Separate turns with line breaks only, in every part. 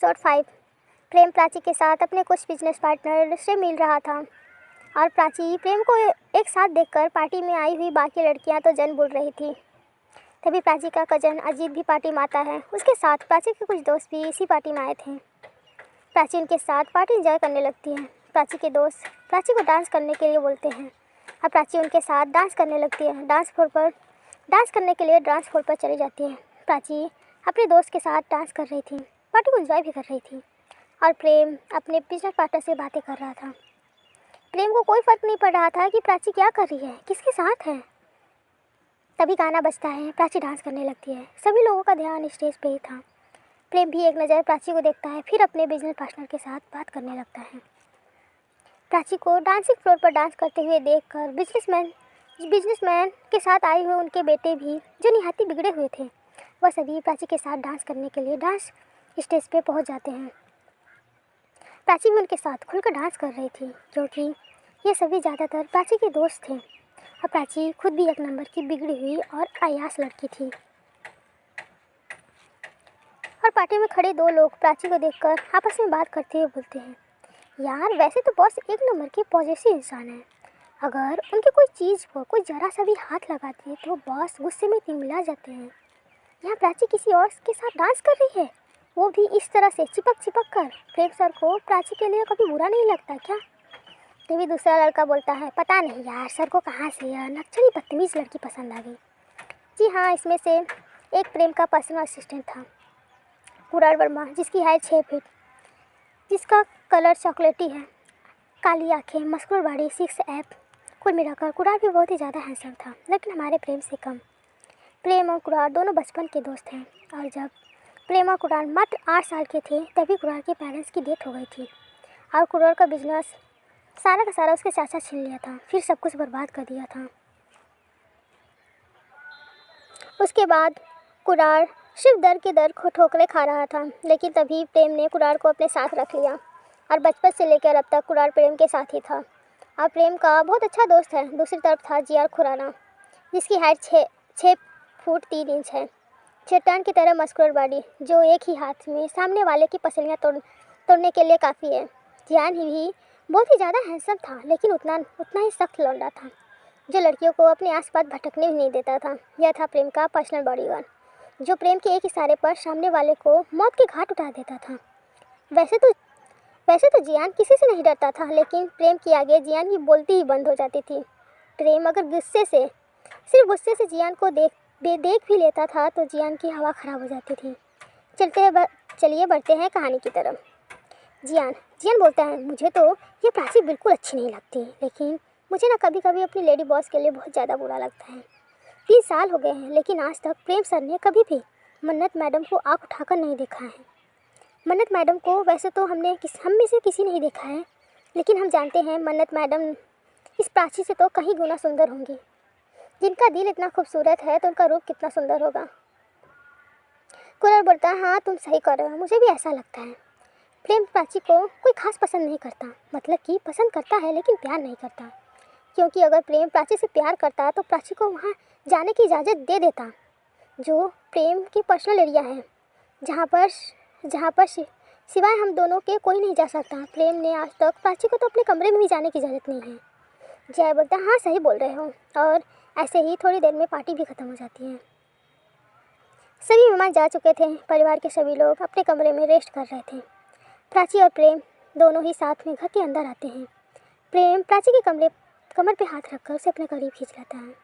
Episode 5। प्रेम प्राची के साथ अपने कुछ बिजनेस पार्टनर से मिल रहा था और प्राची प्रेम को एक साथ देखकर पार्टी में आई हुई बाकी लड़कियां तो जन बोल रही थी। तभी प्राची का कजन अजीत भी पार्टी में आता है। उसके साथ प्राची के कुछ दोस्त भी इसी पार्टी में आए थे। प्राची उनके साथ पार्टी एंजॉय करने लगती है। प्राची के दोस्त प्राची को डांस करने के लिए बोलते हैं और प्राची उनके साथ डांस करने लगती है। डांस करने के लिए डांस फ्लोर पर चली जाती है। प्राची अपने दोस्त के साथ डांस कर रही थी, पार्टी को एंजॉय भी कर रही थी और प्रेम अपने बिजनेस पार्टनर से बातें कर रहा था। प्रेम को कोई फ़र्क नहीं पड़ रहा था कि प्राची क्या कर रही है, किसके साथ है। तभी गाना बजता है, प्राची डांस करने लगती है। सभी लोगों का ध्यान स्टेज पे ही था। प्रेम भी एक नज़र प्राची को देखता है, फिर अपने बिजनेस पार्टनर के साथ बात करने लगता है। प्राची को डांसिंग फ्लोर पर डांस करते हुए देखकर बिजनेसमैन के साथ आए हुए उनके बेटे भी, जो निहायत ही बिगड़े हुए थे, वह सभी प्राची के साथ डांस करने के लिए डांस स्टेज पे पहुंच जाते हैं। प्राची भी उनके साथ खुलकर डांस कर रही थी, क्योंकि ये सभी ज़्यादातर प्राची के दोस्त थे और प्राची खुद भी एक नंबर की बिगड़ी हुई और अयास लड़की थी। और पार्टी में खड़े दो लोग प्राची को देखकर आपस में बात करते हुए बोलते हैं, यार वैसे तो बॉस एक नंबर के पॉजिटिव इंसान है। अगर उनकी कोई चीज़ को कोई ज़रा सा भी हाथ लगाती है तो बॉस गुस्से में तिलमिला जाते हैं। यहाँ प्राची किसी और के साथ डांस कर रही है, वो भी इस तरह से चिपक कर। प्रेम सर को प्राची के लिए कभी बुरा नहीं लगता क्या? तभी दूसरा लड़का बोलता है, पता नहीं यार, सर को कहाँ से यह नक्चली बदतमीज़ लड़की पसंद आ गई। जी हाँ, इसमें से एक प्रेम का पर्सनल असिस्टेंट था, कुरार वर्मा, जिसकी हाइट 6 फीट, जिसका कलर चॉकलेटी है, काली आँखें, मस्कुलर बॉडी, 6 एप। कुल मिलाकर कुरार भी बहुत ही ज़्यादा हैंडसम था, लेकिन हमारे प्रेम से कम। प्रेम और कुरार दोनों बचपन के दोस्त हैं और जब प्रेम और कुरार मात्र 8 साल के थे तभी कुरार के पेरेंट्स की डेथ हो गई थी और कुरार का बिजनेस सारा का सारा उसके चाचा छीन लिया था, फिर सब कुछ बर्बाद कर दिया था। उसके बाद कुरार सिर्फ दर के दर ठोकरें खा रहा था, लेकिन तभी प्रेम ने कुरार को अपने साथ रख लिया और बचपन से लेकर अब तक कुरार प्रेम के साथ ही था और प्रेम का बहुत अच्छा दोस्त है। दूसरी तरफ था जियार खुराना, जिसकी हाइट 6 फुट 3 इंच है, चट्टान की तरह मस्कुलर बॉडी, जो एक ही हाथ में सामने वाले की पसलियाँ तोड़ने के लिए काफ़ी है। जियान ही बहुत ही ज़्यादा हैंडसम था, लेकिन उतना ही सख्त लौंडा था, जो लड़कियों को अपने आसपास भटकने भी नहीं देता था। यह था प्रेम का पर्सनल बॉडीगार्ड, जो प्रेम के एक इशारे पर सामने वाले को मौत के घाट उतार देता था। वैसे तो जियान किसी से नहीं डरता था, लेकिन प्रेम के आगे जियान की बोलती ही बंद हो जाती थी। प्रेम अगर सिर्फ गुस्से से जियान को देख भी लेता था तो जियान की हवा ख़राब हो जाती थी। चलिए बढ़ते हैं कहानी की तरफ। जियान बोलता है, मुझे तो ये प्राची बिल्कुल अच्छी नहीं लगती, लेकिन मुझे ना कभी कभी अपनी लेडी बॉस के लिए बहुत ज़्यादा बुरा लगता है। 3 साल हो गए हैं, लेकिन आज तक प्रेम सर ने कभी भी मन्नत मैडम को आँख उठाकर नहीं देखा है। मन्नत मैडम को वैसे तो हम में से किसी नहीं देखा है, लेकिन हम जानते हैं मन्नत मैडम इस प्राची से तो कहीं गुना सुंदर होंगी। जिनका दिल इतना खूबसूरत है तो उनका रूप कितना सुंदर होगा। कुरार बोलता है, हाँ तुम सही कर रहे हो, मुझे भी ऐसा लगता है। प्रेम प्राची को कोई खास पसंद नहीं करता, मतलब कि पसंद करता है लेकिन प्यार नहीं करता, क्योंकि अगर प्रेम प्राची से प्यार करता तो प्राची को वहाँ जाने की इजाज़त दे देता, जो प्रेम की पर्सनल एरिया है, जहाँ पर सिवाय हम दोनों के कोई नहीं जा सकता। प्रेम ने आज तक प्राची को तो अपने कमरे में भी जाने की इजाज़त नहीं है। जय बोलता, हाँ सही बोल रहे हो। और ऐसे ही थोड़ी देर में पार्टी भी ख़त्म हो जाती है। सभी मेहमान जा चुके थे, परिवार के सभी लोग अपने कमरे में रेस्ट कर रहे थे। प्राची और प्रेम दोनों ही साथ में घर के अंदर आते हैं। प्रेम प्राची के कमर पे हाथ रखकर उसे अपने करीब खींच लेता है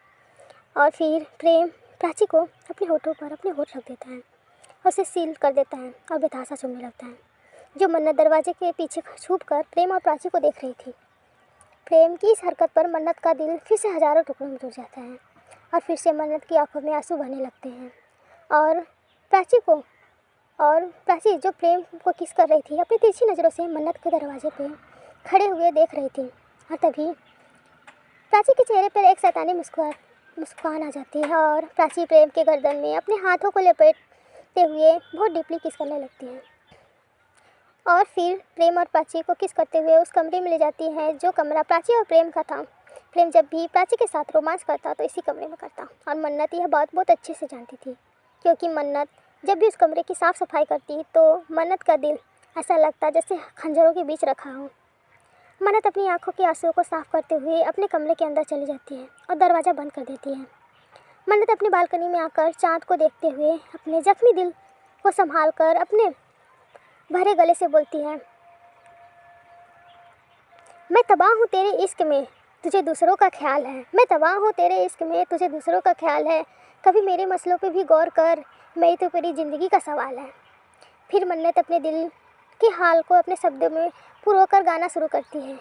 और फिर प्रेम प्राची को अपने होठों पर अपने होठ रख देता है और उसे सील कर देता है और बेतहाशा चुनने लगता है, जो मन्नत दरवाजे के पीछे छुप कर प्रेम और प्राची को देख रही थी। प्रेम की इस हरकत पर मन्नत का दिल फिर से हज़ारों टुकड़ों में टूट जाता है और फिर से मन्नत की आंखों में आंसू बहने लगते हैं और प्राची जो प्रेम को किस कर रही थी, अपनी तिरछी नज़रों से मन्नत के दरवाजे पे खड़े हुए देख रही थी। और तभी प्राची के चेहरे पर एक शैतानी मुस्कान आ जाती है और प्राची प्रेम के गर्दन में अपने हाथों को लपेटते हुए बहुत डीपली किस करने लगती है और फिर प्रेम और प्राची को किस करते हुए उस कमरे में ले जाती है, जो कमरा प्राची और प्रेम का था। प्रेम जब भी प्राची के साथ रोमांस करता तो इसी कमरे में करता और मन्नत यह बात बहुत अच्छे से जानती थी, क्योंकि मन्नत जब भी उस कमरे की साफ़ सफाई करती तो मन्नत का दिल ऐसा लगता जैसे खंजरों के बीच रखा हो। मन्नत अपनी आंखों के आंसुओं को साफ करते हुए अपने कमरे के अंदर चली जाती है और दरवाज़ा बंद कर देती है। मन्नत अपनी बालकनी में आकर चाँद को देखते हुए अपने जख्मी दिल को संभाल कर अपने भरे गले से बोलती है, मैं तबाह हूँ तेरे इश्क में, तुझे दूसरों का ख्याल है। मैं तबाह हूँ तेरे इश्क में, तुझे दूसरों का ख्याल है। कभी मेरे मसलों पे भी गौर कर, मेरी तो पूरी ज़िंदगी का सवाल है। फिर मन्नत अपने दिल के हाल को अपने शब्दों में पुरोकर गाना शुरू करती है।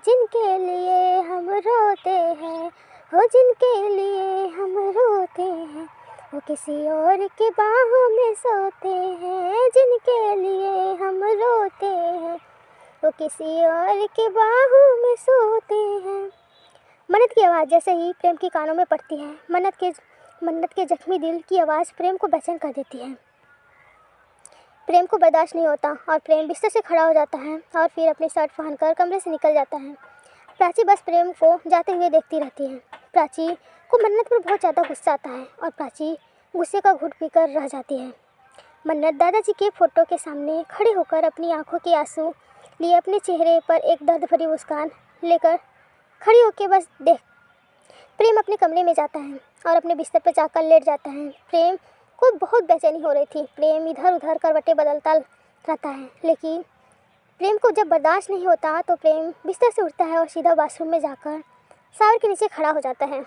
जिनके लिए हम रोते हैं, हो जिनके लिए हम रोते हैं, वो किसी और के बाहों में सोते हैं। जिनके लिए हम रोते हैं, वो किसी और के बाहों में सोते हैं। मन्नत की आवाज़ जैसे ही प्रेम के कानों में पड़ती है, मन्नत के जख्मी दिल की आवाज़ प्रेम को बेचैन कर देती है। प्रेम को बर्दाश्त नहीं होता और प्रेम बिस्तर से खड़ा हो जाता है और फिर अपनी शर्ट पहनकर कमरे से निकल जाता है। प्राची बस प्रेम को जाते हुए देखती रहती है। प्राची को मन्नत पर बहुत ज़्यादा गुस्सा आता है और प्राची गुस्से का घूंट पीकर रह जाती है। मन्नत दादाजी के फ़ोटो के सामने खड़े होकर अपनी आंखों के आंसू लिए अपने चेहरे पर एक दर्द भरी मुस्कान लेकर खड़ी होकर बस देख। प्रेम अपने कमरे में जाता है और अपने बिस्तर पर जाकर लेट जाता है। प्रेम को बहुत बेचैनी हो रही थी। प्रेम इधर उधर करवटें बदलता रहता है, लेकिन प्रेम को जब बर्दाश्त नहीं होता तो प्रेम बिस्तर से उठता है और सीधा बाथरूम में जाकर शावर के नीचे खड़ा हो जाता है।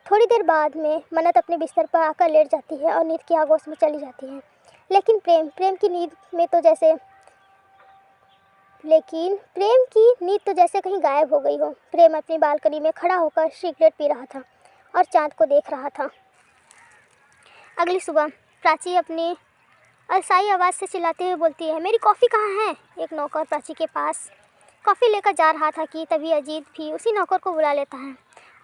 थोड़ी देर बाद में मन्नत अपने बिस्तर पर आकर लेट जाती है और नींद की आगोश में चली जाती है। लेकिन प्रेम की नींद तो जैसे कहीं गायब हो गई हो। प्रेम अपनी बालकनी में खड़ा होकर सिगरेट पी रहा था और चाँद को देख रहा था। अगली सुबह प्राची अपनी अलसाई आवाज़ से चिल्लाते हुए बोलती है, मेरी कॉफ़ी कहाँ है। एक नौकर प्राची के पास कॉफ़ी लेकर जा रहा था कि तभी अजीत भी उसी नौकर को बुला लेता है।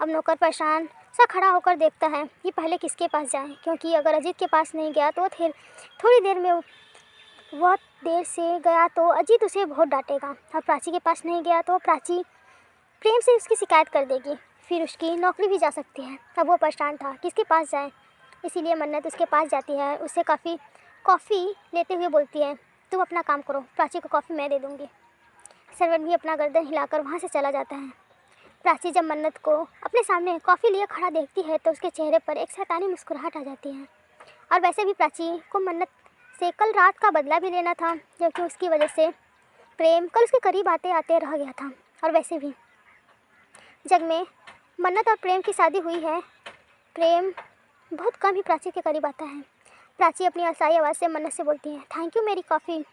अब नौकर परेशान सा खड़ा होकर देखता है कि पहले किसके पास जाए, क्योंकि अगर अजीत के पास नहीं गया तो थोड़ी देर में बहुत देर से गया तो अजीत उसे बहुत डांटेगा और प्राची के पास नहीं गया तो प्राची प्रेम से उसकी शिकायत कर देगी, फिर उसकी नौकरी भी जा सकती है। अब वो परेशान था किसके पास जाए, इसीलिए मन्नत उसके पास जाती है। उससे कॉफ़ी लेते हुए बोलती है, तुम अपना काम करो, प्राची को कॉफ़ी मैं दे दूँगी। सर्वेंट भी अपना गर्दन हिलाकर वहाँ से चला जाता है। प्राची जब मन्नत को अपने सामने कॉफ़ी लिए खड़ा देखती है तो उसके चेहरे पर एक शैतानी मुस्कुराहट आ जाती है। और वैसे भी प्राची को मन्नत से कल रात का बदला भी लेना था, क्योंकि उसकी वजह से प्रेम कल उसके करीब आते आते रह गया था। और वैसे भी जग में मन्नत और प्रेम की शादी हुई है, प्रेम बहुत कम ही प्राची के करीब आता है। प्राची अपनी असाई आवाज़ से मन्नत से बोलती है, थैंक यू मेरी कॉफ़ी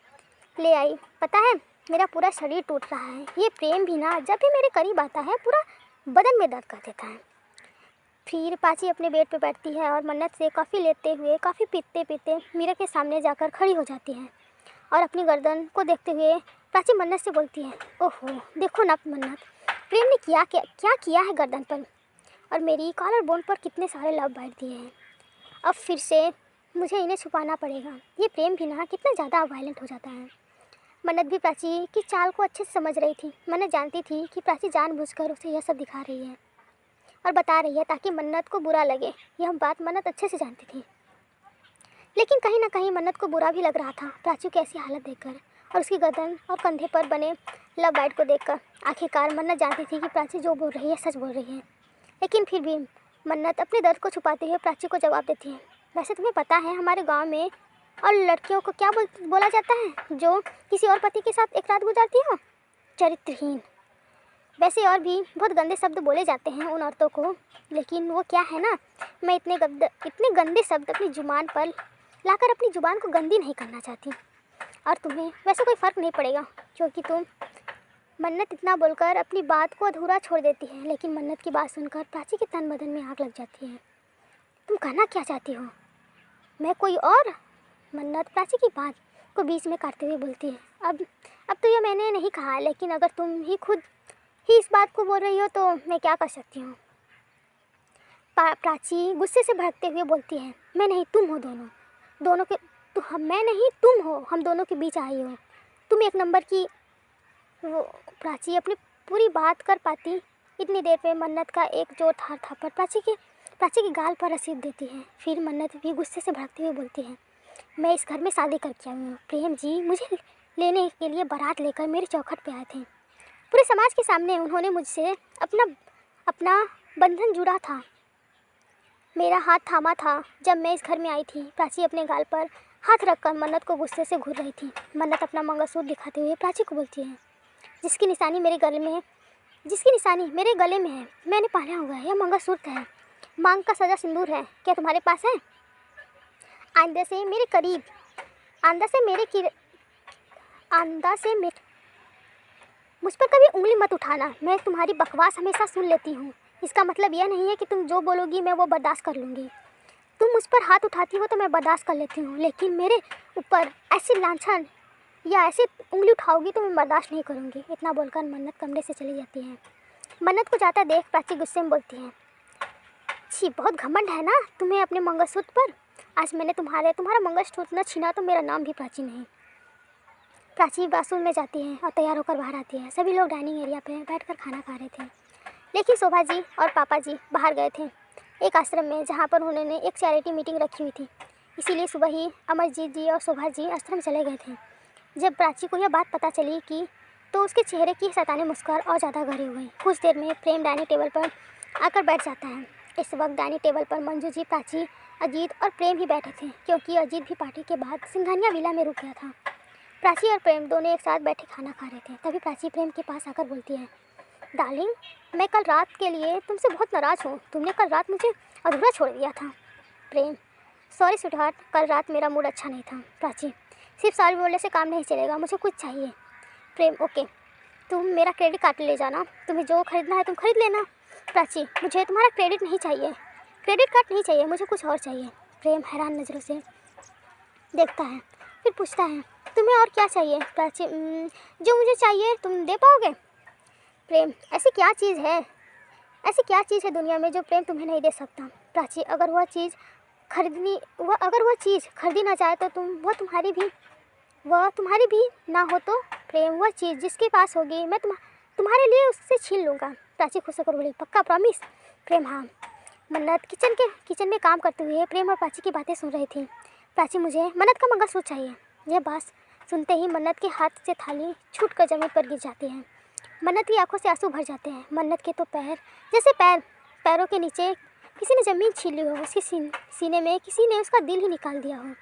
ले आई। पता है मेरा पूरा शरीर टूट रहा है। ये प्रेम भी ना जब भी मेरे करीब आता है पूरा बदन में दर्द कर देता है। फिर प्राची अपने बेड पे बैठती है और मन्नत से कॉफ़ी लेते हुए कॉफ़ी पीते पीते मिरर के सामने जाकर खड़ी हो जाती है और अपनी गर्दन को देखते हुए प्राची मन्नत से बोलती है, ओहो देखो ना मन्नत, प्रेम ने क्या किया है गर्दन पर, और मेरी कॉलर बोन पर कितने सारे लव बाइट दिए हैं। अब फिर से मुझे इन्हें छुपाना पड़ेगा। ये प्रेम भी ना कितना ज़्यादा वायलेंट हो जाता है। मन्नत भी प्राची की चाल को अच्छे से समझ रही थी। मन्नत जानती थी कि प्राची जानबूझकर उसे यह सब दिखा रही है और बता रही है ताकि मन्नत को बुरा लगे। यह बात मन्नत अच्छे से जानती थी, लेकिन कहीं ना कहीं मन्नत को बुरा भी लग रहा था प्राची की ऐसी हालत देखकर और उसकी गर्दन और कंधे पर बने लव बाइट को देखकर। आखिरकार मन्नत जानती थी कि प्राची जो बोल रही है सच बोल रही है, लेकिन फिर भी मन्नत अपने दर्द को छुपाते हुए प्राची को जवाब देती है, वैसे तुम्हें पता है हमारे गांव में और लड़कियों को क्या बोला जाता है जो किसी और पति के साथ एक रात गुजारती हो? चरित्रहीन। वैसे और भी बहुत गंदे शब्द बोले जाते हैं उन औरतों को, लेकिन वो क्या है ना, मैं इतने गंदे शब्द अपनी जुबान पर लाकर अपनी जुबान को गंदी नहीं करना चाहती। और तुम्हें वैसे कोई फ़र्क नहीं पड़ेगा, क्योंकि तुम मन्नत इतना बोलकर अपनी बात को अधूरा छोड़ देती है। लेकिन मन्नत की बात सुनकर प्राची के तन बदन में आग लग जाती है। तुम कहना क्या चाहती हो? मैं कोई और? मन्नत प्राची की बात को बीच में काटते हुए बोलती है, अब तो ये मैंने नहीं कहा, लेकिन अगर तुम ही खुद ही इस बात को बोल रही हो तो मैं क्या कर सकती हूँ। प्राची गुस्से से भड़कते हुए बोलती है, मैं नहीं तुम हो, दोनों के तो हम, मैं नहीं तुम हो, हम दोनों के बीच आई हो। तुम एक नंबर की। वो प्राची अपनी पूरी बात कर पाती इतनी देर पे मन्नत का एक जोरदार थप्पड़ प्राची के गाल पर रसीद देती है। फिर मन्नत भी गुस्से से भड़कते हुए बोलती है, मैं इस घर में शादी करके आई हूँ। प्रेम जी मुझे लेने के लिए बारात लेकर मेरे चौखट पे आए थे। पूरे समाज के सामने उन्होंने मुझसे अपना बंधन जुड़ा था, मेरा हाथ थामा था जब मैं इस घर में आई थी। प्राची अपने गाल पर हाथ रखकर मन्नत को गुस्से से घूर रही थी। मन्नत अपना मंगलसूत्र दिखाते हुए प्राची को बोलती है, जिसकी निशानी मेरे गले में है, मैंने पहना हुआ है, यह मंगलसूत्र है, मांग का सजा सिंदूर है, क्या तुम्हारे पास है? आइंदा से मुझ पर कभी उंगली मत उठाना। मैं तुम्हारी बकवास हमेशा सुन लेती हूँ। इसका मतलब यह नहीं है कि तुम जो बोलोगी मैं वो बर्दाश्त कर लूँगी। तुम मुझ पर हाथ उठाती हो तो मैं बर्दाश्त कर लेती हूँ, लेकिन मेरे ऊपर ऐसी लांछन या ऐसे उंगली उठाओगी तो मैं बर्दाश्त नहीं करूँगी। इतना बोलकर मन्नत कमरे से चली जाती है। मन्नत को जाता देख प्राची गुस्से में बोलती है, छी, बहुत घमंड है ना तुम्हें अपने मंगलसूत्र पर। आज मैंने तुम्हारा मंगलसूत्र न छीना तो मेरा नाम भी प्राची नहीं। प्राची बाथरूम में जाती है और तैयार होकर बाहर आती है। सभी लोग डाइनिंग एरिया पे बैठकर खाना खा रहे थे, लेकिन शोभा जी और पापा जी बाहर गए थे एक आश्रम में, जहाँ पर उन्होंने एक चैरिटी मीटिंग रखी हुई थी। इसीलिए सुबह ही अमरजीत जी और शोभा जी आश्रम चले गए थे। जब प्राची को यह बात पता चली कि तो उसके चेहरे की शैतानी मुस्कान और ज़्यादा गहरी हो गई। कुछ देर में प्रेम डाइनिंग टेबल पर आकर बैठ जाता है। इस वक्त डाइनिंग टेबल पर मंजू जी, प्राची, अजीत और प्रेम ही बैठे थे, क्योंकि अजीत भी पार्टी के बाद सिंघानिया विला में रुक गया था। प्राची और प्रेम दोनों एक साथ बैठे खाना खा रहे थे। तभी प्राची प्रेम के पास आकर बोलती है, डार्लिंग, मैं कल रात के लिए तुमसे बहुत नाराज़ हूँ। तुमने कल रात मुझे अधूरा छोड़ दिया था। प्रेम, सॉरी स्वीटहार्ट, कल रात मेरा मूड अच्छा नहीं था। प्राची, सिर्फ सॉरी बोलने से काम नहीं चलेगा, मुझे कुछ चाहिए। प्रेम, ओके, तुम मेरा क्रेडिट कार्ड ले जाना, तुम्हें जो खरीदना है तुम खरीद लेना। प्राची, मुझे तुम्हारा क्रेडिट कार्ड नहीं चाहिए, मुझे कुछ और चाहिए। प्रेम हैरान नज़रों से देखता है, फिर पूछता है, तुम्हें और क्या चाहिए? प्राची, जो मुझे चाहिए तुम दे पाओगे? प्रेम, ऐसी क्या चीज़ है दुनिया में जो प्रेम तुम्हें नहीं दे सकता? प्राची, अगर वह चीज़ खरीदी ना जाए तो वह तुम्हारी भी ना हो तो? प्रेम, वह चीज़ जिसके पास होगी मैं तुम्हारे लिए उससे छीन लूँगा। प्राची खुश होकर बोली, पक्का, प्रॉमिस? प्रेम, हाँ। मन्नत किचन में काम करते हुए प्रेम और प्राची की बातें सुन रही थी। प्राची, मुझे मन्नत का मंगलसूत्र चाहिए। यह बात सुनते ही मन्नत के हाथ से थाली छूट कर जमीन पर गिर जाती है। मन्नत की आंखों से आंसू भर जाते हैं। मन्नत के तो पैरों के नीचे किसी ने ज़मीन छीन ली हो, उसके सीने में किसी ने उसका दिल ही निकाल दिया हो।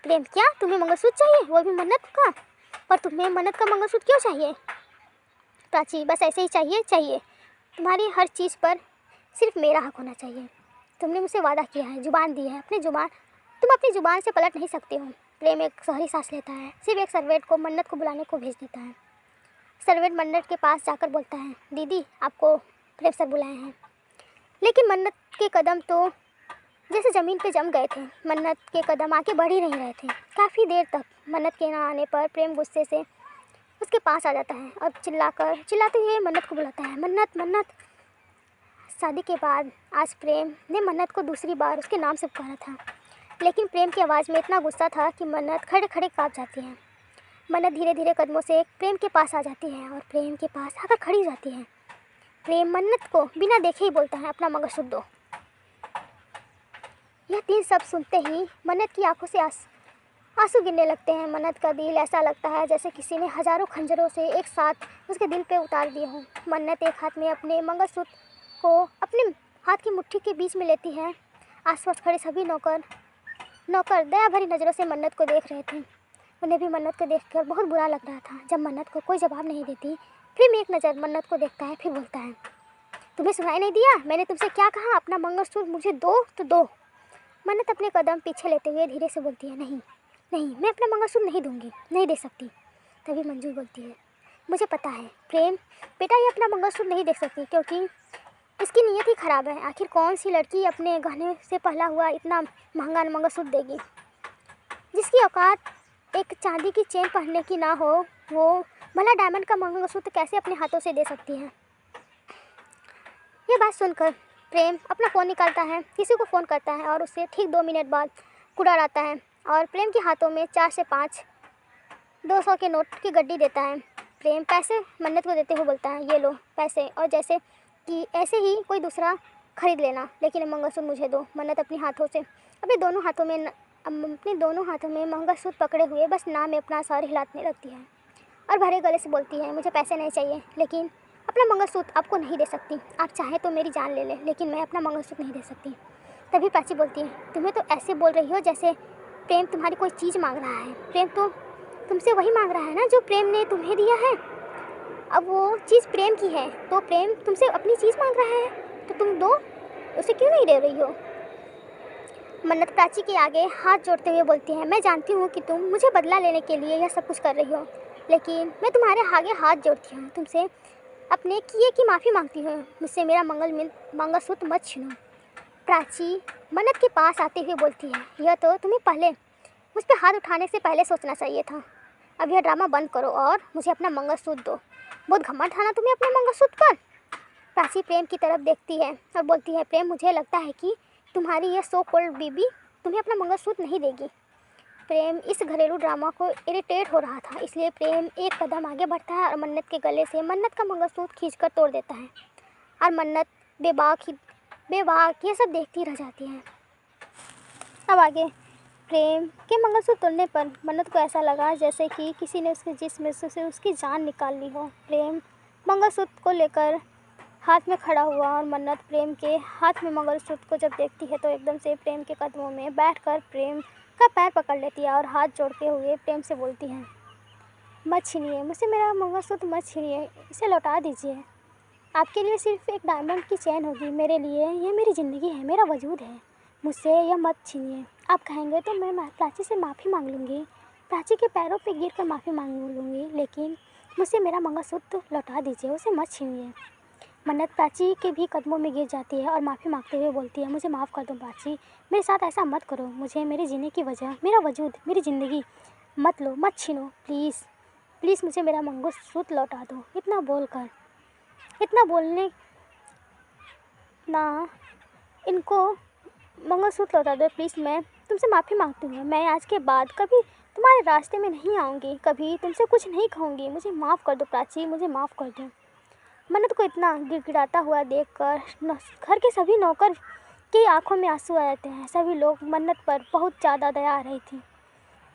प्रेम, क्या तुम्हें मंगलसूत्र चाहिए, वो भी मन्नत का? पर तुम्हें मन्नत का मंगलसूत्र क्यों चाहिए? प्राची, बस ऐसे ही चाहिए। तुम्हारी हर चीज़ पर सिर्फ मेरा हक होना चाहिए। तुमने मुझसे वादा किया है, जुबान दी है, तुम अपनी जुबान से पलट नहीं सकते हो। प्रेम एक गहरी सांस लेता है, सिर्फ एक सर्वेंट को मन्नत को बुलाने को भेज देता है। सर्वेंट मन्नत के पास जाकर बोलता है, दीदी, आपको प्रेम सर बुलाए हैं। लेकिन मन्नत के कदम तो जैसे ज़मीन पे जम गए थे। मन्नत के कदम आगे बढ़ ही नहीं रहे थे। काफ़ी देर तक मन्नत के ना आने पर प्रेम गुस्से से उसके पास आ जाता है और चिल्लाते हुए मन्नत को बुलाता है, मन्नत। शादी के बाद आज प्रेम ने मन्नत को दूसरी बार उसके नाम से पुकारा था, लेकिन प्रेम की आवाज़ में इतना गुस्सा था कि मन्नत खड़े खड़े काँप जाती है। मन्नत धीरे धीरे कदमों से प्रेम के पास आ जाती है और प्रेम के पास आकर खड़ी हो जाती है। प्रेम मन्नत को बिना देखे ही बोलता है, अपना मंगलसूत्र दो। यह 3 शब्द सुनते ही मन्नत की आंखों से आंसू गिरने लगते हैं। मन्नत का दिल ऐसा लगता है जैसे किसी ने हजारों खंजरों से एक साथ उसके दिल पे उतार दिए हों। मन्नत एक हाथ में अपने मंगलसूत्र को अपने हाथ की मुट्ठी के बीच में लेती है। आसपास खड़े सभी नौकर दया भरी नज़रों से मन्नत को देख रहे थे। उन्हें भी मन्नत को देखकर बहुत बुरा लग रहा था। जब मन्नत को कोई जवाब नहीं देती, प्रेम एक नज़र मन्नत को देखता है, फिर बोलता है, तुम्हें सुनाई नहीं दिया? मैंने तुमसे क्या कहा? अपना मंगलसूत्र मुझे दो तो दो। मन्नत अपने कदम पीछे लेते हुए धीरे से बोलती है, नहीं, मैं अपना मंगलसूत्र नहीं दूंगी, नहीं दे सकती। तभी मंजू बोलती है, मुझे पता है प्रेम बेटा, ये अपना मंगलसूत्र नहीं दे सकती क्योंकि इसकी नीयत ही ख़राब है। आखिर कौन सी लड़की अपने गहने से पहला हुआ इतना महंगा मंगलसूत्र देगी? जिसकी औकात एक चांदी की चेन पहनने की ना हो, वो भला डायमंड का मंगलसूत्र कैसे अपने हाथों से दे सकती है? यह बात सुनकर प्रेम अपना फ़ोन निकालता है, किसी को फ़ोन करता है और उससे ठीक 2 मिनट बाद कुड़ार आता है और प्रेम के हाथों में 4 से 5 200 के नोट की गड्डी देता है। प्रेम पैसे मन्नत को देते हुए बोलता है, ये लो पैसे, और जैसे कि ऐसे ही कोई दूसरा खरीद लेना, लेकिन मंगलसूत्र मुझे दो। मन्नत अपने दोनों हाथों में मंगलसूत्र पकड़े हुए बस ना में अपना सर हिलाने लगती है और भरे गले से बोलती है, मुझे पैसे नहीं चाहिए, लेकिन अपना मंगलसूत्र आपको नहीं दे सकती। आप चाहे तो मेरी जान ले लें, लेकिन मैं अपना मंगलसूत्र नहीं दे सकती। तभी प्राची बोलती है, तुम्हें तो ऐसे बोल रही हो जैसे प्रेम तुम्हारी कोई चीज़ मांग रहा है। प्रेम तो तुमसे वही मांग रहा है ना जो प्रेम ने तुम्हें दिया है। अब वो चीज़ प्रेम की है तो प्रेम तुमसे अपनी चीज़ मांग रहा है, तो तुम दो, उसे क्यों नहीं दे रही हो। मन्नत प्राची के आगे हाथ जोड़ते हुए बोलती है, मैं जानती हूँ कि तुम मुझे बदला लेने के लिए यह सब कुछ कर रही हो, लेकिन मैं तुम्हारे आगे हाथ जोड़ती हूँ, तुमसे अपने किए की माफ़ी मांगती हूँ। मुझसे मेरा मंगलसूत्र मत छीनो। प्राची मन्नत के पास आते हुए बोलती है, यह तो तुम्हें पहले मुझ पर हाथ उठाने से पहले सोचना चाहिए था। अब यह ड्रामा बंद करो और मुझे अपना मंगलसूत्र दो। बहुत घमंड था ना तुम्हें अपने मंगलसूत्र पर। प्राची प्रेम की तरफ देखती है और बोलती है, प्रेम मुझे लगता है कि तुम्हारी यह सो कॉल्ड बीबी तुम्हें अपना मंगलसूत्र नहीं देगी। प्रेम इस घरेलू ड्रामा को इरिटेट हो रहा था, इसलिए प्रेम एक कदम आगे बढ़ता है और मन्नत के गले से मन्नत का मंगलसूत्र खींचकर तोड़ देता है और मन्नत बेबाक ये सब देखती रह जाती है। अब आगे प्रेम के मंगलसूत्र तोड़ने पर मन्नत को ऐसा लगा जैसे कि किसी ने उसके जिस्म से उसकी जान निकाल ली हो। प्रेम मंगलसूत्र को लेकर हाथ में खड़ा हुआ और मन्नत प्रेम के हाथ में मंगलसूत्र को जब देखती है तो एकदम से प्रेम के कदमों में बैठकर प्रेम का पैर पकड़ लेती है और हाथ जोड़ते हुए प्रेम से बोलती है, मत छीनिए मुझसे मेरा मंगलसूत्र, मत छीनिए, इसे लौटा दीजिए। आपके लिए सिर्फ एक डायमंड की चैन होगी, मेरे लिए ये मेरी ज़िंदगी है, मेरा वजूद है, मुझसे यह मत छीनिए। आप कहेंगे तो मैं प्राची से माफ़ी मांग लूँगी, प्राची के पैरों पे गिर कर माफ़ी मांग लूँगी, लेकिन मुझसे मेरा मंगलसूत्र लौटा दीजिए, उसे मत छीनिए। मन्नत प्राची के भी कदमों में गिर जाती है और माफ़ी मांगते हुए बोलती है, मुझे माफ़ कर दो प्राची, मेरे साथ ऐसा मत करो, मुझे मेरे जीने की वजह, मेरा वजूद, मेरी ज़िंदगी मत लो, मत छीनो, प्लीज़ प्लीज़ मुझे मेरा मंगलसूत्र लौटा दो। इतना बोलने ना, इनको मंगलसूत्र लौटा दो प्लीज़, मैं तुमसे माफ़ी मांगती हूँ, मैं आज के बाद कभी तुम्हारे रास्ते में नहीं आऊँगी, कभी तुमसे कुछ नहीं कहूँगी, मुझे माफ़ कर दो प्राची, मुझे माफ़ कर दो। मन्नत को इतना गिड़गिड़ाता हुआ देखकर घर के सभी नौकर की आंखों में आंसू आ जाते हैं। सभी लोग मन्नत पर बहुत ज़्यादा दया आ रही थी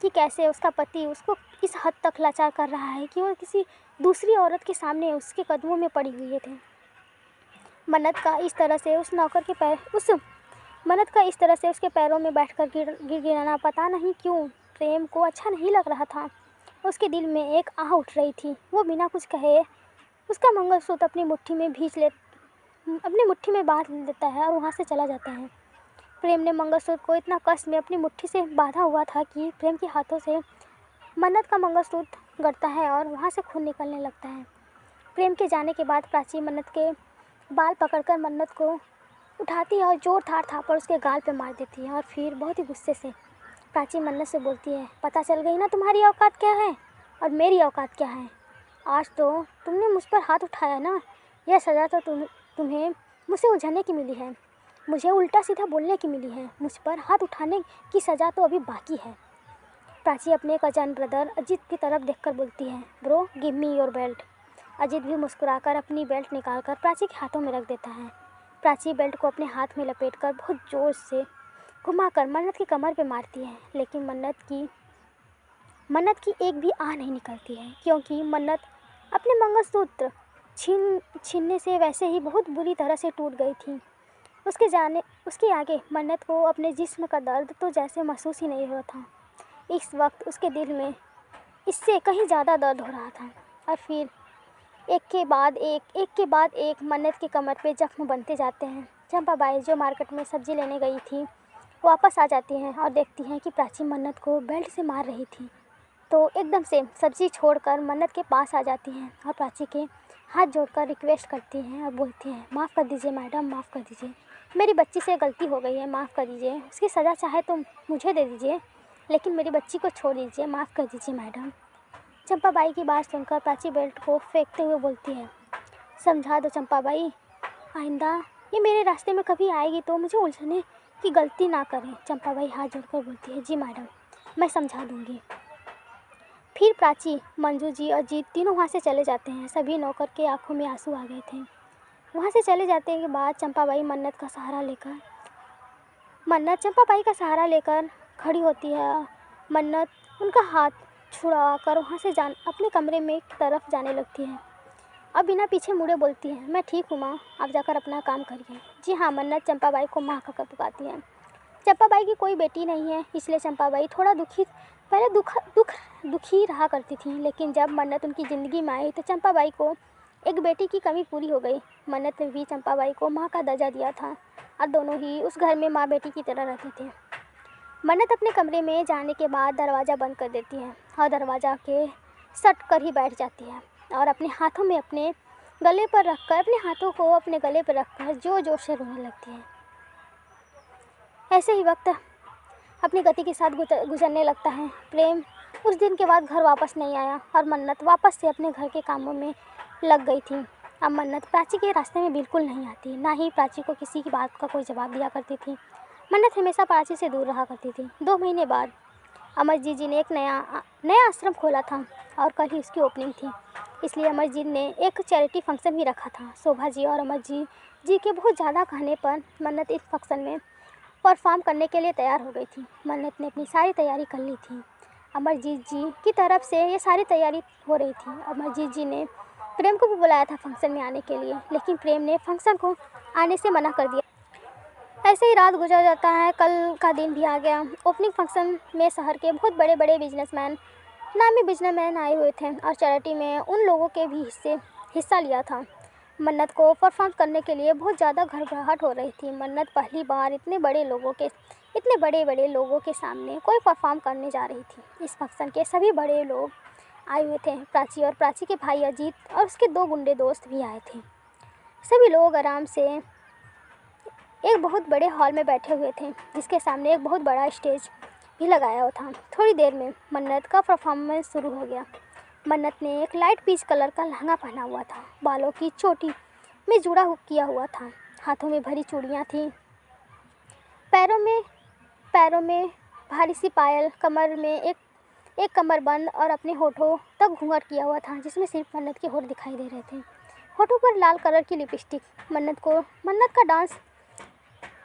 कि कैसे उसका पति उसको इस हद तक लाचार कर रहा है कि वो किसी दूसरी औरत के सामने उसके कदमों में पड़ी हुई थे। मन्नत का इस तरह से उसके पैरों में बैठकर गिड़गिड़ाना पता नहीं क्यों प्रेम को अच्छा नहीं लग रहा था। उसके दिल में एक आह उठ रही थी। वो बिना कुछ कहे उसका मंगलसूत्र अपनी मुट्ठी में बांध लेता है और वहाँ से चला जाता है। प्रेम ने मंगलसूत्र को इतना कष्ट में अपनी मुट्ठी से बांधा हुआ था कि प्रेम के हाथों से मन्नत का मंगलसूत्र गड़ता है और वहाँ से खून निकलने लगता है। प्रेम के जाने के बाद प्राची मन्नत के बाल पकड़कर मन्नत को उठाती है और जोर थापर उसके गाल पे मार देती है और फिर बहुत ही गुस्से से प्राची मन्नत से बोलती है, पता चल गई ना तुम्हारी औकात क्या है और मेरी औकात क्या है। आज तो तुमने मुझ पर हाथ उठाया ना, यह सज़ा तो तुम्हें मुझसे उलझने की मिली है, मुझे उल्टा सीधा बोलने की मिली है, मुझ पर हाथ उठाने की सज़ा तो अभी बाकी है। प्राची अपने कजन ब्रदर अजीत की तरफ देखकर बोलती है, bro give me your belt. Ajit भी मुस्कुराकर अपनी बेल्ट निकालकर प्राची के हाथों में रख देता है। प्राची बेल्ट को अपने हाथ में लपेटकर बहुत ज़ोर से घुमाकर मन्नत की कमर पे मारती है, लेकिन मन्नत की एक भी आह नहीं निकलती है, क्योंकि मन्नत अपने मंगलसूत्र छीनने से वैसे ही बहुत बुरी तरह से टूट गई थी। उसके आगे मन्नत को अपने जिस्म का दर्द तो जैसे महसूस ही नहीं हो रहा था। इस वक्त उसके दिल में इससे कहीं ज़्यादा दर्द हो रहा था और फिर एक के बाद एक मन्नत की कमर पे जख्म बनते जाते हैं। चंपाबाई जो मार्केट में सब्जी लेने गई थी वापस आ जाती हैं और देखती हैं कि प्राची मन्नत को बेल्ट से मार रही थी, तो एकदम से सब्जी छोड़कर मन्नत के पास आ जाती हैं और प्राची के हाथ जोड़कर रिक्वेस्ट करती हैं और बोलती हैं, माफ़ कर दीजिए मैडम, माफ़ कर दीजिए, मेरी बच्ची से गलती हो गई है, माफ़ कर दीजिए, उसकी सज़ा चाहे तो मुझे दे दीजिए, लेकिन मेरी बच्ची को छोड़ दीजिए, माफ़ कर दीजिए मैडम। चंपाबाई की बात सुनकर प्राची बेल्ट को फेंकते हुए बोलती है, समझा दो चंपाबाई, आइंदा ये मेरे रास्ते में कभी आएगी तो मुझे उलझने की गलती ना करें। चंपाबाई हाथ जोड़कर बोलती है, जी मैडम, मैं समझा दूँगी। फिर प्राची, मंजू जी और जीत तीनों वहाँ से चले जाते हैं। सभी नौकर के आंखों में आंसू आ गए थे। वहाँ से चले जाते के बाद चंपाबाई चंपाबाई का सहारा लेकर खड़ी होती है। मन्नत उनका हाथ छुड़ा कर वहाँ से अपने कमरे में तरफ जाने लगती है। अब बिना पीछे मुड़े बोलती है, मैं ठीक हूँ माँ, आप जाकर अपना काम करिए। जी हाँ, मन्नत चंपाबाई को माँ कहकर पुकारती है। चंपाबाई की कोई बेटी नहीं है, इसलिए चंपाबाई थोड़ा दुखी रहा करती थी। लेकिन जब मन्नत उनकी ज़िंदगी में आई तो चंपाबाई को एक बेटी की कमी पूरी हो गई। मन्नत ने भी चंपाबाई को माँ का दर्जा दिया था और दोनों ही उस घर में माँ बेटी की तरह रहते थे। मन्नत अपने कमरे में जाने के बाद दरवाज़ा बंद कर देती है और दरवाज़ा के सट कर ही बैठ जाती है और अपने हाथों को अपने गले पर रखकर जोर जोर से रोने लगती है। ऐसे ही वक्त अपनी गति के साथ गुजरने लगता है। प्रेम उस दिन के बाद घर वापस नहीं आया और मन्नत वापस से अपने घर के कामों में लग गई थी। अब मन्नत प्राची के रास्ते में बिल्कुल नहीं आती, ना ही प्राची को किसी की बात का कोई जवाब दिया करती थी। मन्नत हमेशा प्राची से दूर रहा करती थी। 2 महीने बाद अमरजीत जी ने एक नया आश्रम खोला था और कल ही उसकी ओपनिंग थी, इसलिए अमरजीत ने एक चैरिटी फंक्शन भी रखा था। शोभा जी और अमरजीत जी के बहुत ज़्यादा कहने पर मन्नत इस फंक्शन में परफॉर्म करने के लिए तैयार हो गई थी। मन्नत ने अपनी सारी तैयारी कर ली थी। अमरजीत जी की तरफ से ये सारी तैयारी हो रही थी। अमरजीत जी ने प्रेम को भी बुलाया था फंक्शन में आने के लिए, लेकिन प्रेम ने फंक्शन को आने से मना कर दिया। ऐसे ही रात गुजर जाता है। कल का दिन भी आ गया। ओपनिंग फंक्शन में शहर के बहुत बड़े बड़े नामी बिजनेसमैन आए हुए थे और चैरिटी में उन लोगों के भी हिस्सा लिया था। मन्नत को परफॉर्म करने के लिए बहुत ज़्यादा घबराहट हो रही थी। मन्नत पहली बार इतने बड़े बड़े लोगों के सामने कोई परफॉर्म करने जा रही थी। इस फंक्शन के सभी बड़े लोग आए हुए थे। प्राची के भाई अजीत और उसके 2 गुंडे दोस्त भी आए थे। सभी लोग आराम से एक बहुत बड़े हॉल में बैठे हुए थे, जिसके सामने एक बहुत बड़ा स्टेज भी लगाया हुआ था। थोड़ी देर में मन्नत का परफॉर्मेंस शुरू हो गया। मन्नत ने एक लाइट पीच कलर का लहंगा पहना हुआ था, बालों की चोटी में जुड़ा किया हुआ था, हाथों में भरी चूड़ियाँ थीं, पैरों में भारी सी पायल, कमर में एक कमरबंद और अपने होठों तक घूंघट किया हुआ था, जिसमें सिर्फ मन्नत के होठ दिखाई दे रहे थे। होठों पर लाल कलर की लिपस्टिक। मन्नत का डांस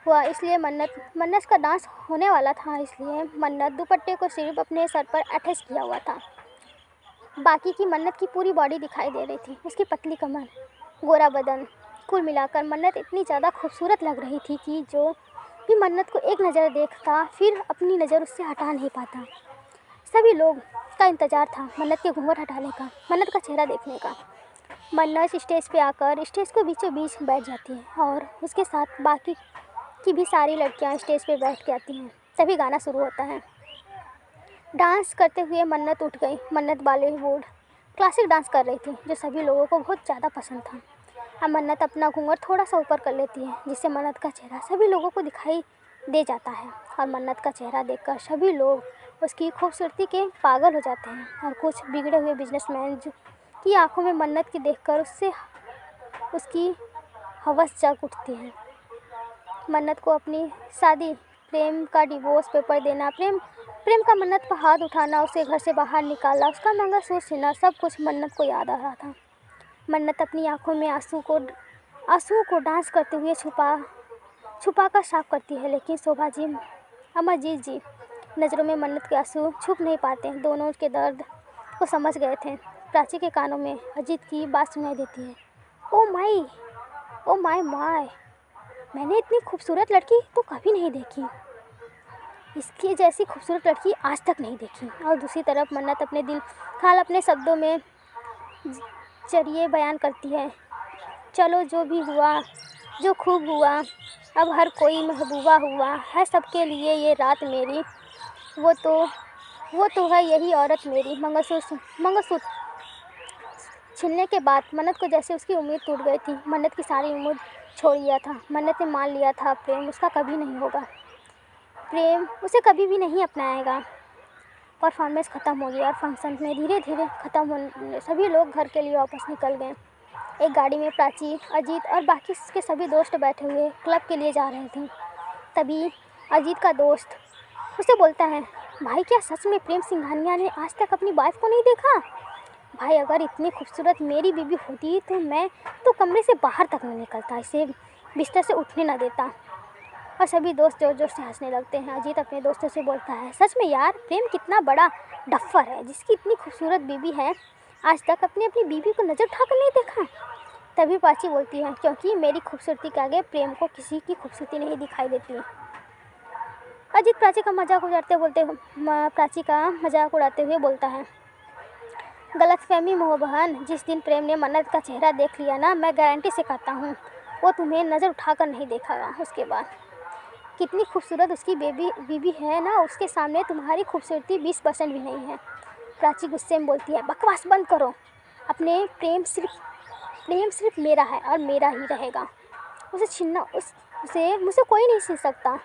हुआ, इसलिए मन्नत का डांस होने वाला था, इसलिए मन्नत दुपट्टे को सिर्फ अपने सर पर अटैच किया हुआ था। बाकी की मन्नत की पूरी बॉडी दिखाई दे रही थी, उसकी पतली कमर, गोरा बदन। कुल मिलाकर मन्नत इतनी ज़्यादा खूबसूरत लग रही थी कि जो भी मन्नत को एक नज़र देखता फिर अपनी नज़र उससे हटा नहीं पाता। सभी लोग का इंतज़ार था मन्नत के घूंघट हटाने का, मन्नत का चेहरा देखने का। मन्नत स्टेज पे आकर स्टेज को बीचों बीच बैठ जाती है और उसके साथ बाकी की भी सारी लड़कियां स्टेज पे बैठ के आती हैं। तभी गाना शुरू होता है। डांस करते हुए मन्नत उठ गई। मन्नत बॉलीवुड क्लासिक डांस कर रही थी, जो सभी लोगों को बहुत ज़्यादा पसंद था। अब मन्नत अपना घूंघट थोड़ा सा ऊपर कर लेती है, जिससे मन्नत का चेहरा सभी लोगों को दिखाई दे जाता है और मन्नत का चेहरा देखकर सभी लोग उसकी खूबसूरती के पागल हो जाते हैं और कुछ बिगड़े हुए बिजनेसमैन की आंखों में मन्नत की देखकर उसकी हवस जाग उठती है। मन्नत को अपनी शादी, प्रेम का डिवोर्स पेपर देना, प्रेम का मन्नत पर हाथ उठाना, उसे घर से बाहर निकालना, उसका मंगलसूत्र छीनना, सब कुछ मन्नत को याद आ रहा था। मन्नत अपनी आंखों में आंसुओं को डांस करते हुए छुपा कर साफ करती है, लेकिन शोभा जी, अमरजीत जी नज़रों में मन्नत के आंसू छुप नहीं पाते। दोनों के दर्द को समझ गए थे। प्राची के कानों में अजीत की बात सुनाई देती है, ओ माय माय, मैंने इतनी खूबसूरत लड़की तो कभी नहीं देखी, इसकी जैसी खूबसूरत लड़की आज तक नहीं देखी। और दूसरी तरफ मन्नत अपने दिल हाल अपने शब्दों में जरिए बयान करती है, चलो जो भी हुआ, जो खूब हुआ, अब हर कोई महबूबा हुआ है सबके लिए ये रात मेरी, वो तो है यही औरत मेरी। मंगलसूत्र छीनने के बाद मन्नत को जैसे उसकी उम्मीद टूट गई थी। मन्नत की सारी उम्मीद छोड़ दिया था। मन्नत ने मान लिया था प्रेम उसका कभी नहीं होगा, प्रेम उसे कभी भी नहीं अपनाएगा। परफॉर्मेंस ख़त्म हो गया और फंक्शन में धीरे धीरे ख़त्म होने सभी लोग घर के लिए वापस निकल गए। एक गाड़ी में प्राची, अजीत और बाकी के सभी दोस्त बैठे हुए क्लब के लिए जा रहे थे। तभी अजीत का दोस्त उसे बोलता है, भाई क्या सच में प्रेम सिंघानिया ने आज तक अपनी वाइफ को नहीं देखा? भाई अगर इतनी खूबसूरत मेरी बीबी होती तो मैं तो कमरे से बाहर तक नहीं निकलता, इसे बिस्तर से उठने ना देता। और सभी दोस्त जोर जोर से हंसने लगते हैं। अजीत अपने दोस्तों से बोलता है, सच में यार प्रेम कितना बड़ा डफ्फर है, जिसकी इतनी खूबसूरत बीबी है, आज तक अपनी अपनी बीबी को नज़र उठाकर नहीं देखा। तभी प्राची बोलती है, क्योंकि मेरी खूबसूरती के आगे प्रेम को किसी की खूबसूरती नहीं दिखाई देती। अजीत प्राची का मजाक उड़ाते हुए बोलता है, गलतफहमी मोह बहन, जिस दिन प्रेम ने मन्नत का चेहरा देख लिया ना, मैं गारंटी से कहता हूँ वो तुम्हें नज़र उठाकर नहीं देखेगा। उसके बाद कितनी खूबसूरत उसकी बीबी है ना, उसके सामने तुम्हारी खूबसूरती 20% भी नहीं है। प्राची गुस्से में बोलती है, बकवास बंद करो। अपने प्रेम सिर्फ मेरा है और मेरा ही रहेगा। उसे छीनना उसे मुझसे कोई नहीं छीन सकता।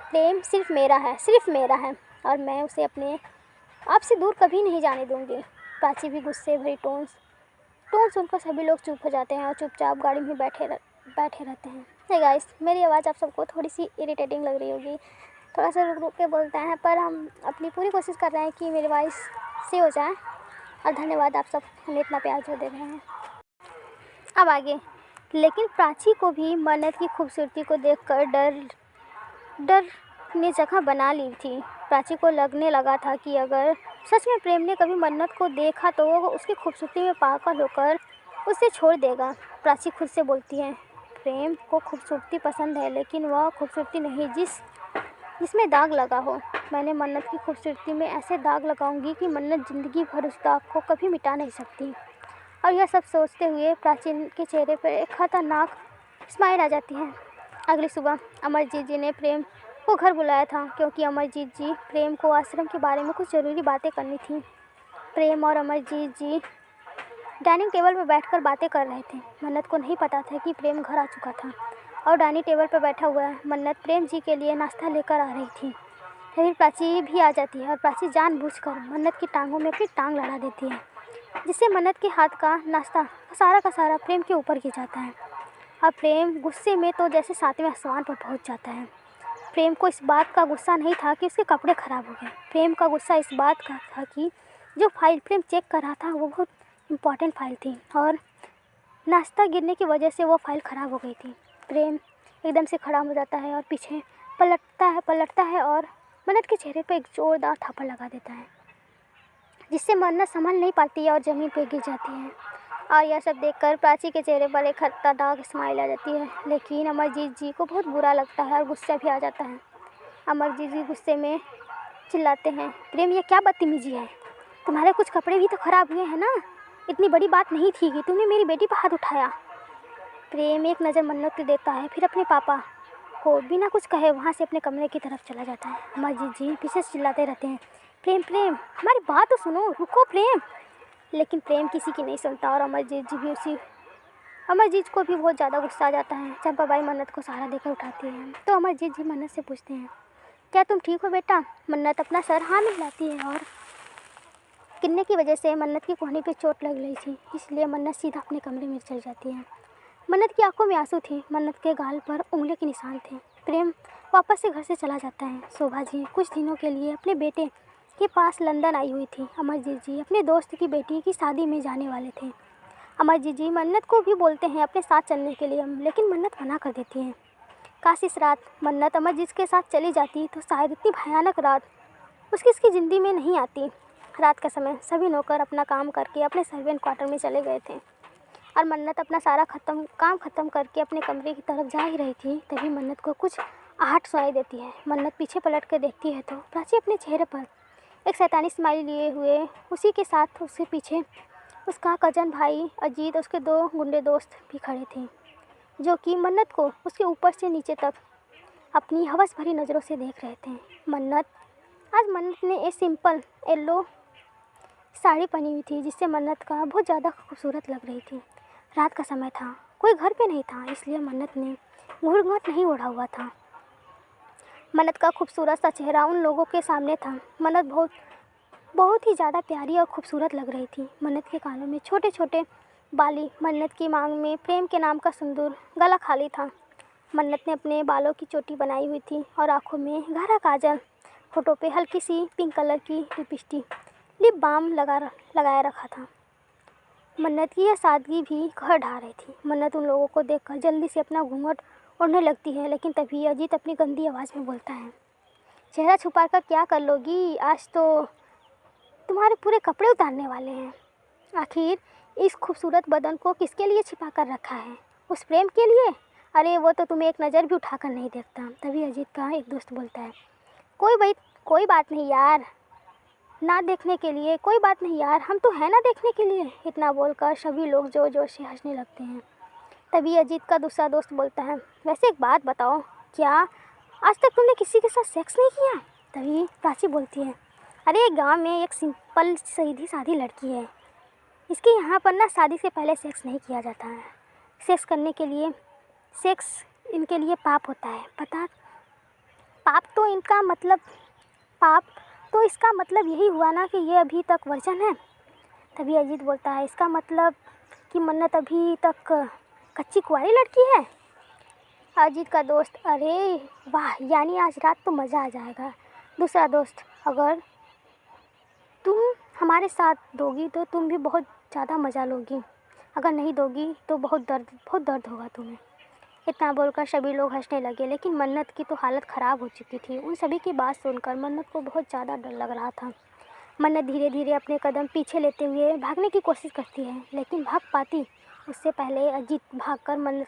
प्रेम सिर्फ मेरा है और मैं उसे अपने आप से दूर कभी नहीं जाने दूंगी। प्राची भी गुस्से भरी टोन सुनकर सभी लोग चुप हो जाते हैं और चुपचाप गाड़ी में बैठे रहते हैं। हे गाइस, मेरी आवाज़ आप सबको थोड़ी सी इरिटेटिंग लग रही होगी, थोड़ा सा रुक रुक के बोलते हैं, पर हम अपनी पूरी कोशिश कर रहे हैं कि मेरी वॉइस से हो जाए। और धन्यवाद आप सब हमें इतना प्यार जो दे रहे हैं। अब आगे, लेकिन प्राची को भी मन्नत की खूबसूरती को देखकर डर ने जगह बना ली थी। प्राची को लगने लगा था कि अगर सच में प्रेम ने कभी मन्नत को देखा तो वो उसकी खूबसूरती में पागल होकर उसे छोड़ देगा। प्राची खुद से बोलती है, प्रेम को खूबसूरती पसंद है, लेकिन वह खूबसूरती नहीं जिसमें दाग लगा हो। मैंने मन्नत की खूबसूरती में ऐसे दाग लगाऊंगी कि मन्नत ज़िंदगी भर उस दाग को कभी मिटा नहीं सकती। और यह सब सोचते हुए प्राची के चेहरे पर एक खतरनाक स्माइल आ जाती है। अगली सुबह अमरजीत जी ने प्रेम को घर बुलाया था, क्योंकि अमरजीत जी प्रेम को आश्रम के बारे में कुछ ज़रूरी बातें करनी थी। प्रेम और अमरजीत जी डाइनिंग टेबल पर बैठकर बातें कर रहे थे। मन्नत को नहीं पता था कि प्रेम घर आ चुका था और डाइनिंग टेबल पर बैठा हुआ है। मन्नत प्रेम जी के लिए नाश्ता लेकर आ रही थी। फिर प्राची भी आ जाती है और प्राची जानबूझकर मन्नत की टांगों में अपनी टांग लड़ा देती है, जिससे मन्नत के हाथ का नाश्ता का सारा प्रेम के ऊपर गिर जाता है। और प्रेम गुस्से में तो जैसे 7वें आसमान पर पहुंच जाता है। प्रेम को इस बात का गुस्सा नहीं था कि उसके कपड़े ख़राब हो गए। प्रेम का गुस्सा इस बात का था कि जो फाइल प्रेम चेक कर रहा था वो बहुत इम्पॉर्टेंट फाइल थी और नाश्ता गिरने की वजह से वो फाइल ख़राब हो गई थी। प्रेम एकदम से खड़ा हो जाता है और पीछे पलटता है और मन्नत के चेहरे पर एक जोरदार थप्पड़ लगा देता है, जिससे मन्नत संभल नहीं पाती है और ज़मीन पर गिर जाती है। और यह सब देखकर प्राची के चेहरे पर एक खतरनाक स्माइल आ जाती है। लेकिन अमरजीत जी को बहुत बुरा लगता है और गुस्सा भी आ जाता है। अमरजीत जी गुस्से में चिल्लाते हैं, प्रेम ये क्या बदतमीजी है, तुम्हारे कुछ कपड़े भी तो ख़राब हुए हैं ना, इतनी बड़ी बात नहीं थी कि तुमने मेरी बेटी पर हाथ उठाया। प्रेम एक नज़र मन्नत को देता है, फिर अपने पापा को बिना कुछ कहे वहाँ से अपने कमरे की तरफ चला जाता है। अमरजीत जी पीछे से चिल्लाते रहते हैं, प्रेम हमारी बात तो सुनो, रुको प्रेम। लेकिन प्रेम किसी की नहीं सुनता और अमरजीत को भी बहुत ज़्यादा गुस्सा आ जाता है। चंपाबाई मन्नत को सहारा देकर उठाती है तो अमरजीत जी मन्नत से पूछते हैं, क्या तुम ठीक हो बेटा? मन्नत अपना सर हाँ में हिलाती है और गिरने की वजह से मन्नत की कोहनी पे चोट लग गई थी, इसलिए मन्नत सीधा अपने कमरे में चल जाती है। मन्नत की आंखों में आंसू थे, मन्नत के गाल पर उंगली के निशान थे। प्रेम वापस से घर से चला जाता है। शोभा जी कुछ दिनों के लिए अपने बेटे के पास लंदन आई हुई थी। अमरजीत जी अपने दोस्त की बेटी की शादी में जाने वाले थे। अमरजीत जी मन्नत को भी बोलते हैं अपने साथ चलने के लिए, लेकिन मन्नत मना कर देती है। काश इस रात मन्नत अमरजीत के साथ चली जाती तो शायद इतनी भयानक रात उसकी ज़िंदगी में नहीं आती। रात का समय सभी नौकर अपना काम करके अपने सर्वेंट क्वार्टर में चले गए थे और मन्नत अपना सारा काम ख़त्म करके अपने कमरे की तरफ जा ही रही थी। तभी मन्नत को कुछ आहट सुनाई देती है। मन्नत पीछे पलट कर देखती है तो प्राची अपने चेहरे पर एक शैतानी स्माइल लिए हुए, उसी के साथ उसके पीछे उसका कजन भाई अजीत और उसके 2 गुंडे दोस्त भी खड़े थे, जो कि मन्नत को उसके ऊपर से नीचे तक अपनी हवस भरी नज़रों से देख रहे थे। आज मन्नत ने एक सिंपल येलो साड़ी पहनी हुई थी, जिससे मन्नत का बहुत ज़्यादा खूबसूरत लग रही थी। रात का समय था, कोई घर पे नहीं था, इसलिए मन्नत ने घूंघट नहीं ओढ़ा हुआ था। मन्नत का खूबसूरत सा चेहरा उन लोगों के सामने था। मन्नत बहुत ही ज़्यादा प्यारी और खूबसूरत लग रही थी। मन्नत के कानों में छोटे छोटे बाली, मन्नत की मांग में प्रेम के नाम का सिंदूर, गला खाली था। मन्नत ने अपने बालों की चोटी बनाई हुई थी और आँखों में गहरा काजल, होठों पे हल्की सी पिंक कलर की लिपस्टिक। लिप बाम लगाए रखा था। मन्नत की यह सादगी भी घर ढा रही थी। मन्नत उन लोगों को देखकर जल्दी से अपना घूंघट ओढ़ने लगती है, लेकिन तभी अजीत अपनी गंदी आवाज़ में बोलता है, चेहरा छुपाकर क्या कर लोगी, आज तो तुम्हारे पूरे कपड़े उतारने वाले हैं। आखिर इस खूबसूरत बदन को किसके लिए छिपा कर रखा है? उस प्रेम के लिए? अरे वो तो तुम्हें एक नज़र भी उठाकर नहीं देखता। तभी अजीत का एक दोस्त बोलता है, कोई बात नहीं यार, ना देखने के लिए कोई बात नहीं यार, हम तो है ना देखने के लिए। इतना बोलकर सभी लोग जोर जोर से हंसने लगते हैं। तभी अजीत का दूसरा दोस्त बोलता है, वैसे एक बात बताओ, क्या आज तक तुमने किसी के साथ सेक्स नहीं किया? तभी प्राची बोलती है, अरे गांव में एक सिंपल सीधी सादी लड़की है, इसके यहाँ पर ना शादी से पहले सेक्स नहीं किया जाता है। सेक्स इनके लिए पाप होता है, पता? पाप तो इनका मतलब पाप तो इसका मतलब यही हुआ ना कि ये अभी तक वर्जन है। तभी अजीत बोलता है, इसका मतलब कि मन्नत अभी तक कच्ची कुंवारी लड़की है। अजीत का दोस्त, अरे वाह, यानी आज रात तो मज़ा आ जाएगा। दूसरा दोस्त, अगर तुम हमारे साथ दोगी तो तुम भी बहुत ज़्यादा मज़ा लोगी, अगर नहीं दोगी तो बहुत दर्द होगा तुम्हें। इतना बोलकर सभी लोग हंसने लगे, लेकिन मन्नत की तो हालत ख़राब हो चुकी थी। उन सभी की बात सुनकर मन्नत को बहुत ज़्यादा डर लग रहा था। मन्नत धीरे धीरे अपने कदम पीछे लेते हुए भागने की कोशिश करती है, लेकिन भाग पाती उससे पहले अजीत भागकर मन्नत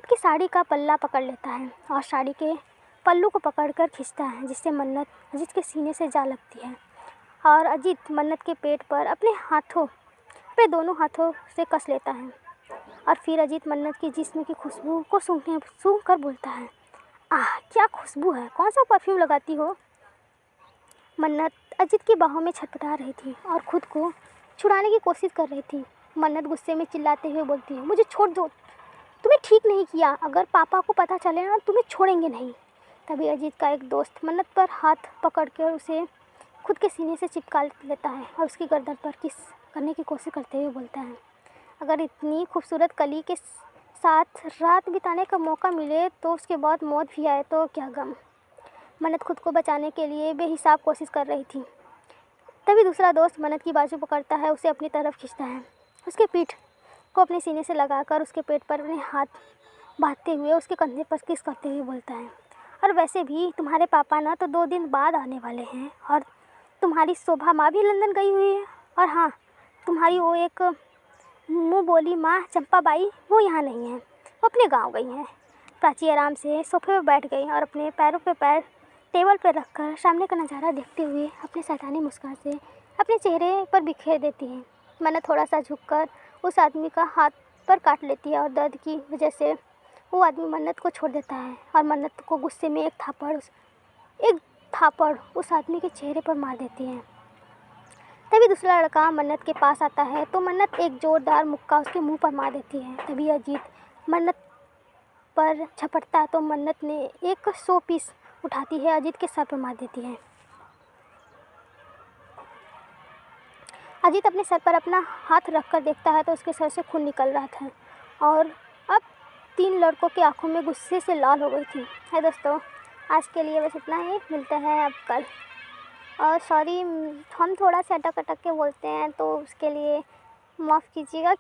की साड़ी का पल्ला पकड़ लेता है और साड़ी के पल्लू को पकड़कर खींचता है, जिससे मन्नत अजीत के सीने से जा लगती है। और अजीत मन्नत के पेट पर अपने दोनों हाथों से कस लेता है। और फिर अजीत मन्नत की जिस्म की खुशबू को सूंघ कर बोलता है, आह क्या खुशबू है, कौन सा परफ्यूम लगाती हो? मन्नत अजीत की बाहों में छटपटा रही थी और खुद को छुड़ाने की कोशिश कर रही थी। मन्नत गुस्से में चिल्लाते हुए बोलती है, मुझे छोड़ दो, तुम्हें ठीक नहीं किया, अगर पापा को पता चले ना तुम्हें छोड़ेंगे नहीं। तभी अजीत का एक दोस्त मन्नत पर हाथ पकड़कर उसे खुद के सीने से चिपका लेता है और उसकी गर्दन पर किस करने की कोशिश करते हुए बोलता है, अगर इतनी खूबसूरत कली के साथ रात बिताने का मौका मिले तो उसके बाद मौत भी आए तो क्या गम। मन्नत खुद को बचाने के लिए बेहिसाब कोशिश कर रही थी। तभी दूसरा दोस्त मन्नत की बाजू पकड़ता है, उसे अपनी तरफ खींचता है, उसके पीठ को अपने सीने से लगाकर उसके पेट पर अपने हाथ बांधते हुए उसके कंधे पर किस करते हुए बोलता है, और वैसे भी तुम्हारे पापा ना तो 2 दिन बाद आने वाले हैं, और तुम्हारी शोभा माँ भी लंदन गई हुई है, और हाँ, तुम्हारी वो एक मुँह बोली माँ चंपाबाई वो यहाँ नहीं है, वो अपने गांव गई हैं। प्राची आराम से सोफे पर बैठ गई और अपने पैरों पे पैर टेबल पर रखकर सामने का नज़ारा देखते हुए अपने शैतानी मुस्कान से अपने चेहरे पर बिखेर देती है। मन्नत थोड़ा सा झुककर उस आदमी का हाथ पर काट लेती है और दर्द की वजह से वो आदमी मन्नत को छोड़ देता है और मन्नत को गुस्से में एक थापड़ उस आदमी के चेहरे पर मार देती है। तभी दूसरा लड़का मन्नत के पास आता है तो मन्नत एक जोरदार मुक्का उसके मुंह पर मार देती है। तभी अजीत मन्नत पर झपटता है तो मन्नत ने एक 100 पीस उठाती है, अजीत के सर पर मार देती है। अजीत अपने सर पर अपना हाथ रखकर देखता है तो उसके सर से खून निकल रहा था और अब 3 लड़कों की आंखों में गुस्से से लाल हो गई थी। है दोस्तों, आज के लिए बस इतना ही, मिलते हैं अब कल। और सॉरी, हम थोड़ा सा अटक के बोलते हैं तो उसके लिए माफ़ कीजिएगा।